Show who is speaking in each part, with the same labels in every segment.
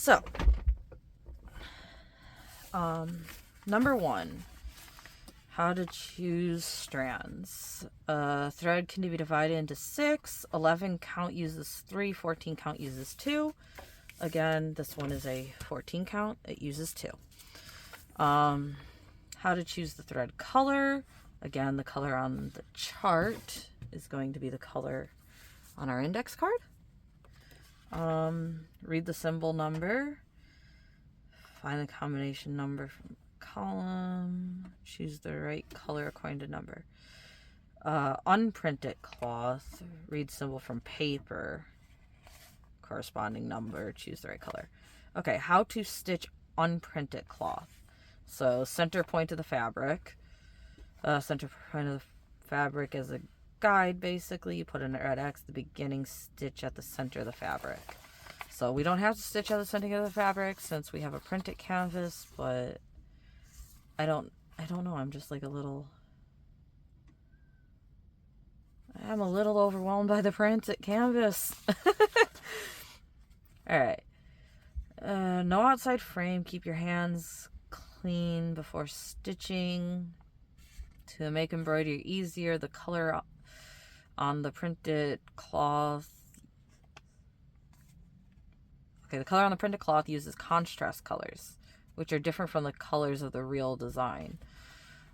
Speaker 1: So, number one, how to choose strands. Thread can be divided into 6. 11 count uses 3. 14 count uses 2. Again, this one is a 14 count. It uses 2. How to choose the thread color. Again, the color on the chart is going to be the color on our index card. Read the symbol number. Find the combination number from column. Choose the right color according to number. Unprinted cloth. Read symbol from paper. Corresponding number. Choose the right color. Okay, how to stitch unprinted cloth. So center point of the fabric. Center point of the fabric is a guide, basically. You put in a red X, the beginning stitch at the center of the fabric. So we don't have to stitch at the center of the fabric since we have a printed canvas, but I don't know, I'm just like I'm a little overwhelmed by the printed canvas. Alright. No outside frame. Keep your hands clean before stitching. To make embroidery easier, the color on the printed cloth. Okay, the color on the printed cloth uses contrast colors, which are different from the colors of the real design.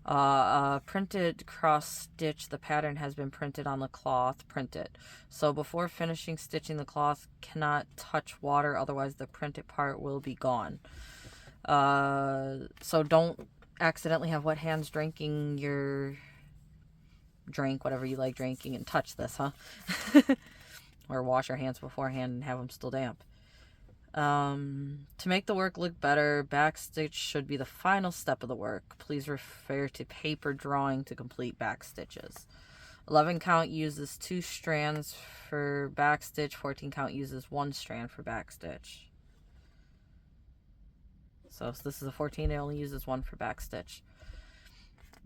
Speaker 1: Printed cross stitch, the pattern has been printed on the cloth, printed. So before finishing stitching, the cloth cannot touch water, otherwise the printed part will be gone. So don't accidentally have wet hands drinking your drink, whatever you like drinking, and touch this, huh? Or wash your hands beforehand and have them still damp. To make the work look better, backstitch should be the final step of the work. Please refer to paper drawing to complete back stitches. 11 count uses 2 strands for backstitch. 14 count uses 1 strand for backstitch. So if this is a 14, it only uses 1 for backstitch.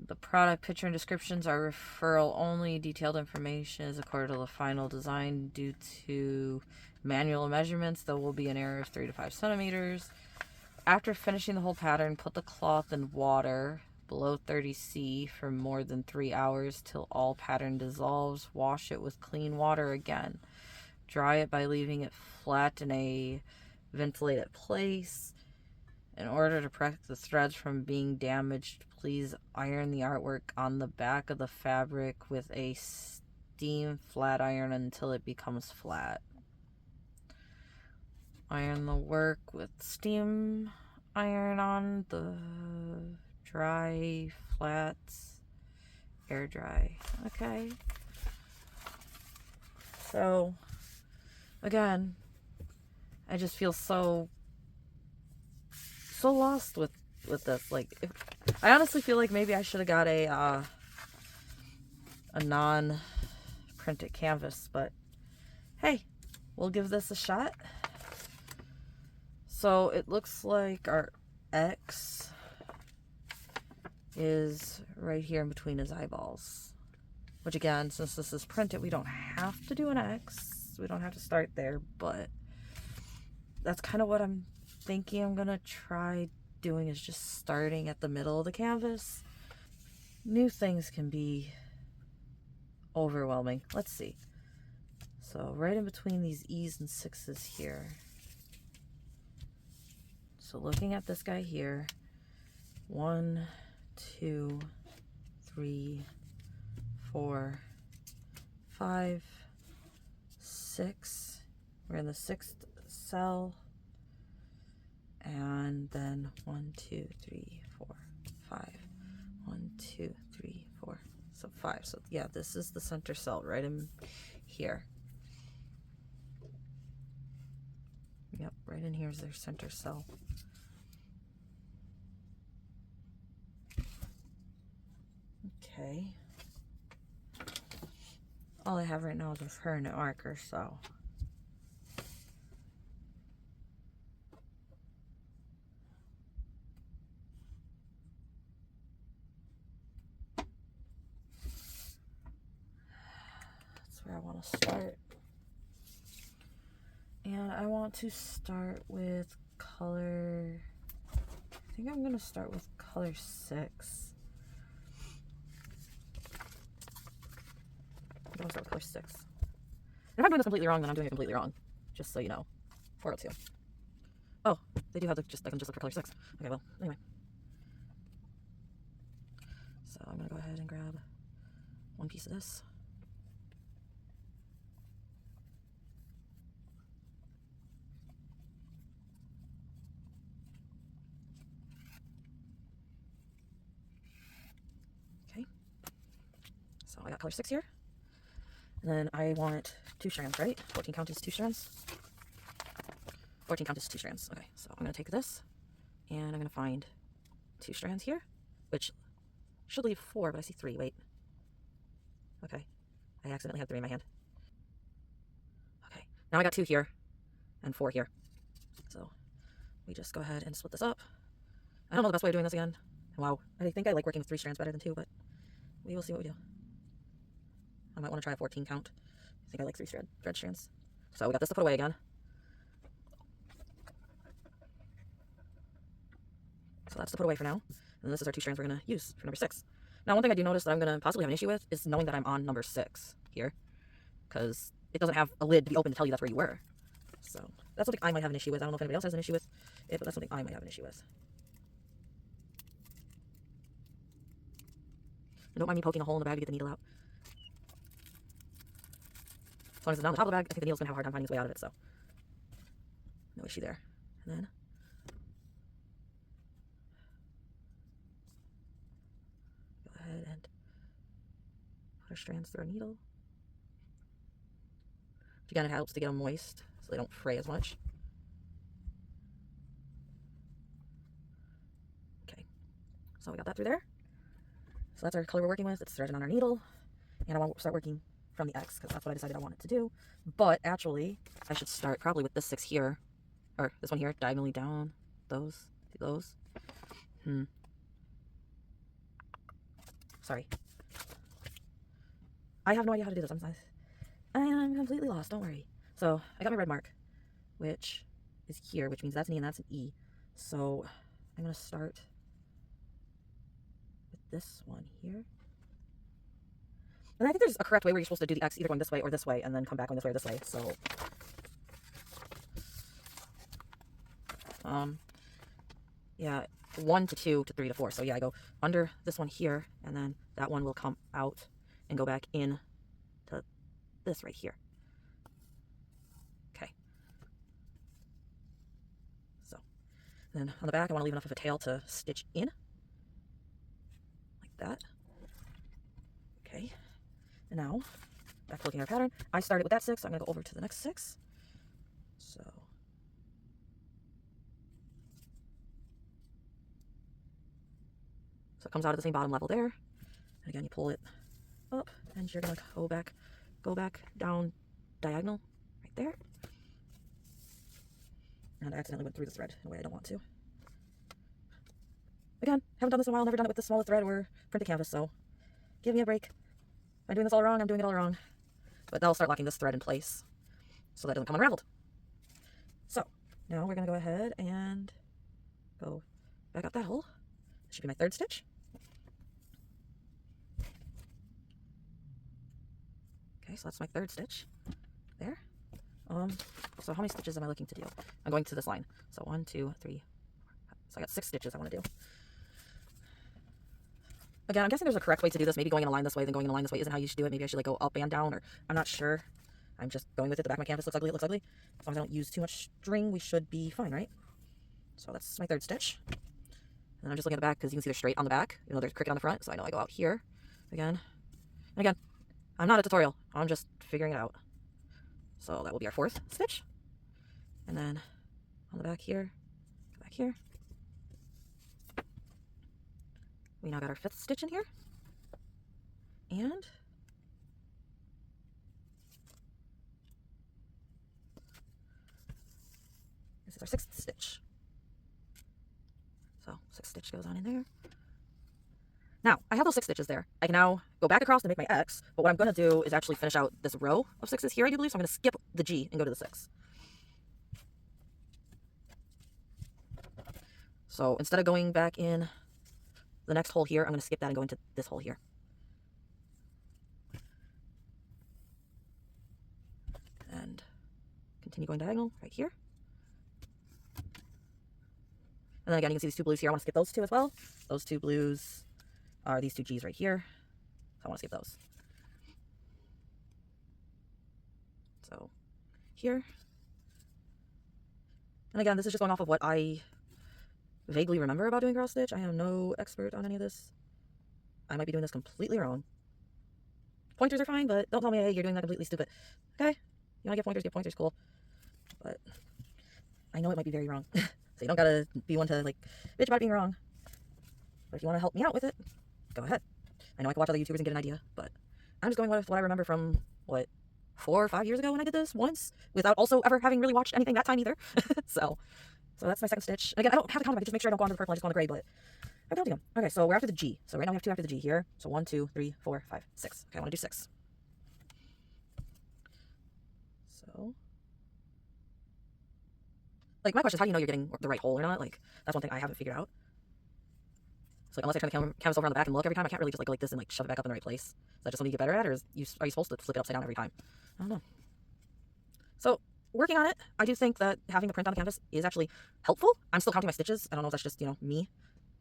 Speaker 1: The product picture and descriptions are referral only. Detailed information is according to the final design. Due to manual measurements, there will be an error of 3 to 5 centimeters. After finishing the whole pattern, put the cloth in water below 30°C for more than 3 hours till all pattern dissolves. Wash it with clean water again. Dry it by leaving it flat in a ventilated place. In order to protect the threads from being damaged, please iron the artwork on the back of the fabric with a steam flat iron until it becomes flat. Iron the work with steam iron on the dry, flat, air dry. Okay. So, again, I just feel so lost with this. Like, I honestly feel like maybe I should have got a non-printed canvas, but hey, we'll give this a shot. So it looks like our X is right here in between his eyeballs, which again, since this is printed, we don't have to do an X. We don't have to start there, but that's kind of what I'm thinking I'm gonna try doing, is just starting at the middle of the canvas. New things can be overwhelming. Let's see. So right in between these E's and 6's here. So looking at this guy here, 1, 2, 3, 4, 5, 6. We're in the 6th cell. And then 1, 2, 3, 4, 5. 1, 2, 3, 4. So 5. So yeah, this is the center cell right in here. Yep, right in here is their center cell. Okay. All I have right now is a permanent marker, so. That's where I want to start. And And I want to start with color, I think I'm going to start with color 6. I'm going to start with color 6. If I'm doing this completely wrong, then I'm doing it completely wrong. Just so you know. 402. Oh, they do have I can just look for color 6. Okay, well, anyway. So I'm going to go ahead and grab one piece of this. Okay. So I got color 6 here. And then I want 2 strands, right? 14 count is 2 strands. 14 count is 2 strands. Okay, so I'm going to take this and I'm going to find 2 strands here, which should leave 4, but I see 3. Wait. Okay. I accidentally had 3 in my hand. Okay. Now I got 2 here and 4 here. So we just go ahead and split this up. I don't know the best way of doing this again. Wow. I think I like working with 3 strands better than 2, but we will see what we do. I might want to try a 14 count. I think I like 3 thread strands. So we got this to put away again. So that's to put away for now. And this is our 2 strands we're going to use for number 6. Now, one thing I do notice that I'm going to possibly have an issue with is knowing that I'm on number 6 here. Because it doesn't have a lid to be open to tell you that's where you were. So that's something I might have an issue with. I don't know if anybody else has an issue with it, but that's something I might have an issue with. And don't mind me poking a hole in the bag to get the needle out. As long as it's not on the top of the bag, I think the needle's going to have a hard time finding its way out of it, so no issue there. And then go ahead and put our strands through our needle. Which again, it helps to get them moist so they don't fray as much. Okay, so we got that through there. So that's our color we're working with. It's threaded on our needle. And I want to start working from the X because that's what I decided I wanted to do. But actually, I should start probably with this 6 here. Or this one here, diagonally down. Those. Sorry. I have no idea how to do this. I'm completely lost. Don't worry. So I got my red mark, which is here, which means that's an E and that's an E. So I'm going to start with this one here. And I think there's a correct way where you're supposed to do the X either going this way or this way and then come back going this way or this way. So, yeah, 1 to 2 to 3 to 4. So yeah, I go under this one here and then that one will come out and go back in to this right here. Okay. So, then on the back I want to leave enough of a tail to stitch in. Like that. Okay. And now, back to looking at our pattern, I started with that 6, so I'm going to go over to the next 6. So it comes out at the same bottom level there. And again, you pull it up, and you're going to go back down diagonal right there. And I accidentally went through the thread in a way I don't want to. Again, haven't done this in a while, never done it with this small thread or printed canvas, so give me a break. I'm doing this all wrong, I'm doing it all wrong. But that'll start locking this thread in place so that it doesn't come unraveled. So, now we're going to go ahead and go back up that hole. This should be my 3rd stitch. Okay, so that's my 3rd stitch. There. So how many stitches am I looking to do? I'm going to this line. So 1, 2, 3, 4. So I got 6 stitches I want to do. Again, I'm guessing there's a correct way to do this. Maybe going in a line this way, then going in a line this way isn't how you should do it. Maybe I should like go up and down, or I'm not sure. I'm just going with it. The back of my canvas looks ugly. It looks ugly. As long as I don't use too much string, we should be fine, right? So that's my 3rd stitch. And I'm just looking at the back because you can see they're straight on the back. You know, there's cricket on the front, so I know I go out here again. And again, I'm not a tutorial. I'm just figuring it out. So that will be our 4th stitch. And then on the back here, go back here. We now got our 5th stitch in here. And this is our 6th stitch. So 6th stitch goes on in there. Now, I have those 6 stitches there. I can now go back across to make my X, but what I'm going to do is actually finish out this row of 6s here, I do believe, so I'm going to skip the G and go to the 6. So instead of going back in the next hole here, I'm going to skip that and go into this hole here. And continue going diagonal right here. And then again, you can see these two blues here. I want to skip those two as well. Those two blues are these two G's right here. So I want to skip those. So here. And again, this is just going off of what I vaguely remember about doing cross stitch. I am no expert on any of this. I might be doing this completely wrong. Pointers are fine, but don't tell me, hey, you're doing that completely stupid. Okay? You want to get pointers, cool. But I know it might be very wrong. So you don't gotta be one to like bitch about being wrong. But if you want to help me out with it, go ahead. I know I can watch other YouTubers and get an idea, but I'm just going with what I remember from, what, 4 or 5 years ago when I did this once, without also ever having really watched anything that time either. So that's my second stitch. Again, I don't have to count them. I can just make sure I don't go on to the purple. I just go on the gray, but I'm counting them. Okay, so we're after the G. So right now we have 2 after the G here. So 1, 2, 3, 4, 5, 6. Okay, I want to do 6. So, like, my question is, how do you know you're getting the right hole or not? Like, that's one thing I haven't figured out. So, like, unless I turn the canvas over on the back and look every time, I can't really just like go like this and like shove it back up in the right place. Is that just something you get better at, or are you supposed to flip it upside down every time? I don't know. So, working on it, I do think that having the print on the canvas is actually helpful. I'm still counting my stitches. I don't know if that's just, me,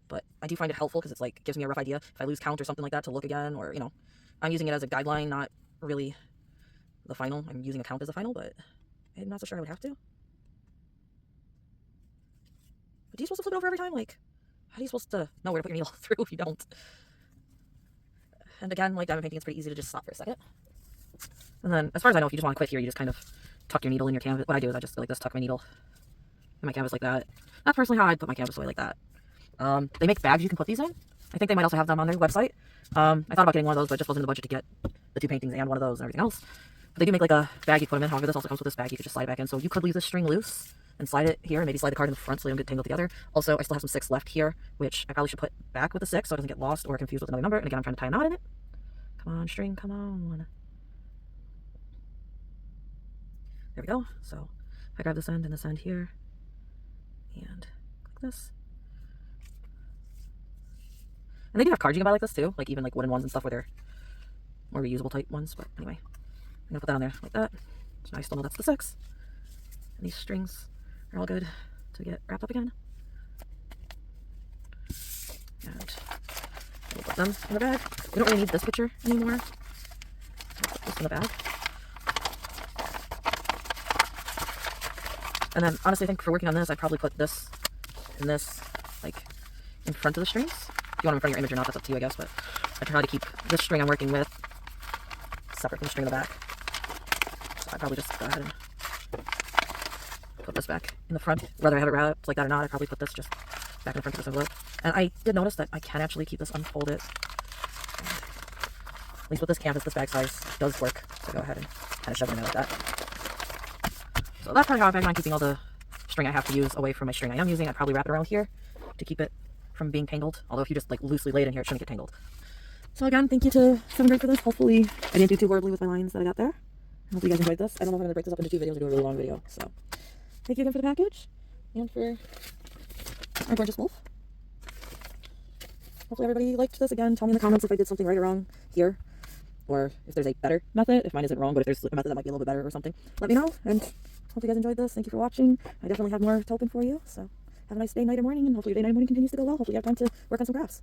Speaker 1: but I do find it helpful because it's like gives me a rough idea if I lose count or something like that to look again, or I'm using it as a guideline, not really the final. I'm using a count as a final, but I'm not so sure I would have to. But do you supposed to flip it over every time? Like, how are you supposed to know where to put your needle through if you don't? And again, like diamond painting, it's pretty easy to just stop for a second. And then, as far as I know, if you just want to quit here, you just kind of tuck your needle in your canvas. What I do is I just go like this, tuck my needle in my canvas like that. That's personally how I'd put my canvas away, like that. They make bags you can put these in. I think they might also have them on their website. I thought about getting one of those, but it just wasn't in the budget to get the 2 paintings and one of those and everything else. But they do make like a bag you put them in. However, this also comes with this bag. You could just slide it back in. So you could leave this string loose and slide it here, and maybe slide the card in the front so they don't get tangled together. Also, I still have some 6 left here, which I probably should put back with the 6 so it doesn't get lost or confused with another number. And again, I'm trying to tie a knot in it. Come on, string, come on. There we go. So I grab this end and this end here, and click this. And they do have cards you can buy like this too, like even like wooden ones and stuff where they're more reusable type ones. But anyway, I'm gonna put that on there like that. So now I still know that's the 6. And these strings are all good to get wrapped up again. And we'll put them in the bag. We don't really need this picture anymore. I'll put this in the bag. And then honestly, I think for working on this, I'd probably put this and this like in front of the strings. If you want them in front of your image or not, that's up to you, I guess. But I try to keep this string I'm working with separate from the string in the back. So I'd probably just go ahead and put this back in the front. Whether I have it wrapped like that or not, I'd probably put this just back in the front of this envelope. And I did notice that I can actually keep this unfolded. At least with this canvas, this bag size does work. So go ahead and kind of shove it in there like that. So that's probably how I bag on keeping all the string I have to use away from my string I am using. I'd probably wrap it around here to keep it from being tangled. Although if you just like loosely lay it in here, it shouldn't get tangled. So again, thank you to 7 Grade for this. Hopefully I didn't do too horribly with my lines that I got there. Hopefully you guys enjoyed this. I don't know if I'm going to break this up into 2 videos or do a really long video. So thank you again for the package and for our gorgeous wolf. Hopefully everybody liked this. Again, tell me in the comments if I did something right or wrong here, or if there's a better method. If mine isn't wrong, but if there's a method that might be a little bit better or something, let me know. And hope you guys enjoyed this. Thank you for watching. I definitely have more to open for you. So have a nice day, night, or morning, and hopefully your day, night, or morning continues to go well. Hopefully you have time to work on some crafts.